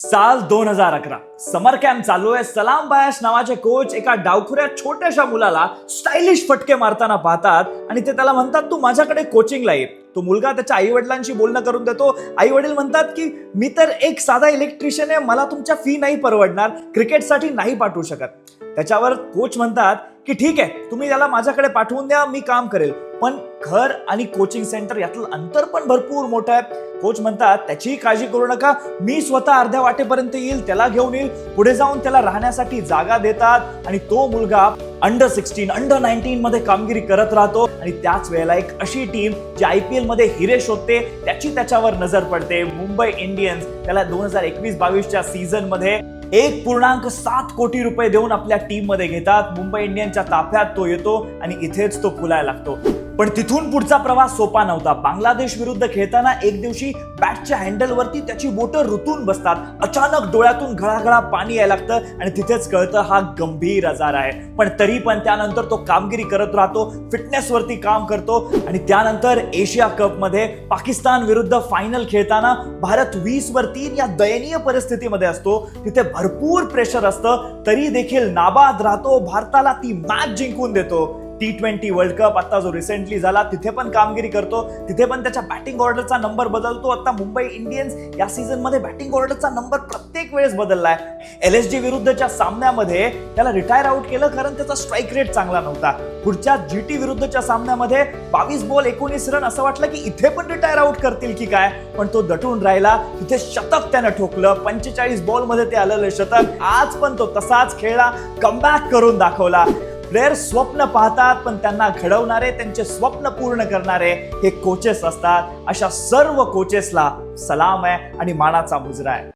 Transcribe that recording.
साल 2011 समर कॅम्प चालू आहे. सलाम बायस नावाचे कोच एका डावखुऱ्या छोट्याशा मुलाला स्टायलिश फटके मारताना पाहतात आणि ते त्याला म्हणतात तू माझ्याकडे कोचिंगला ये. तो मुलगा त्याच्या आई वडिलांशी बोलणं करून देतो. आई वडील म्हणतात की मी तर एक साधा इलेक्ट्रिशियन आहे, मला तुमच्या फी नाही परवडणार, क्रिकेटसाठी नाही पाठवू शकत. त्याच्यावर कोच म्हणतात की ठीक आहे, तुम्ही त्याला माझ्याकडे पाठवून द्या, मी काम करेल, पण घर आणि कोचिंग सेंटर यातलं अंतर पण भरपूर मोठं आहे. कोच म्हणतात त्याची काळजी करू नका, मी स्वतः अर्ध्या वाटेपर्यंत येईल, त्याला घेऊन येईल. पुढे जाऊन त्याला राहण्यासाठी जागा देतात आणि तो मुलगा अंडर 16 अंडर 19 मध्ये कामगिरी करत राहतो. आणि त्याच वेळेला एक अशी टीम जी IPL मध्ये हिरे शोधते त्याची त्याच्यावर नजर पडते. मुंबई इंडियन्स त्याला 2021-22च्या सीझन मध्ये 1.7 कोटी रुपये देऊन आपल्या टीम मध्ये घेतात. मुंबई इंडियन्सच्या ताफ्यात तो येतो आणि इथेच तो फुलायला लागतो. पण तिथून पुढचा प्रवास सोपा नव्हता. बांगलादेश विरुद्ध खेळताना एक दिवशी बॅटच्या हँडलवरती त्याची बोटं रुतून बसतात. अचानक डोळ्यातून घळाघळा पाणी यायला लागतं आणि तिथेच कळतं हा गंभीर आजार आहे. पण तरी पण त्यानंतर तो कामगिरी करत राहतो, फिटनेसवरती काम करतो. आणि त्यानंतर एशिया कप मध्ये पाकिस्तान विरुद्ध फायनल खेळताना भारत 20-3 या दयनीय परिस्थितीमध्ये असतो. तिथे भरपूर प्रेशर असतं, तरी देखील नाबाद राहतो. भारताला ती मॅच जिंकून देतो. T20 वर्ल्ड कप आता जो रिसेंटली झाला तिथे पण कामगिरी करतो. तिथे पण त्याच्या बॅटिंग ऑर्डरचा नंबर बदलतो. आता मुंबई इंडियन्स या सीझन मध्ये बॅटिंग ऑर्डरचा नंबर प्रत्येक वेळेस बदललाय. LSG विरुद्धच्या सामन्यामध्ये त्याला रिटायर आउट केलं कारण त्याचा स्ट्राईक रेट चांगला नव्हता. पुढच्या GT विरुद्धच्या सामन्यामध्ये 22 बॉल 19 रन, असं वाटलं की इथे पण रिटायर आउट करतील की काय, पण तो दटून राहिला. तिथे शतक त्यानं ठोकलं. 45 बॉल मध्ये ते आलेलं शतक. आज पण तो तसाच खेळला, कमबॅक करून दाखवला. प्लेयर स्वप्न पाहतात, पण त्यांना घडवणारे, त्यांचे स्वप्न पूर्ण करणारे हे कोचेस असतात. अशा सर्व कोचेसला सलाम आहे आणि मानाचा मुजरा आहे.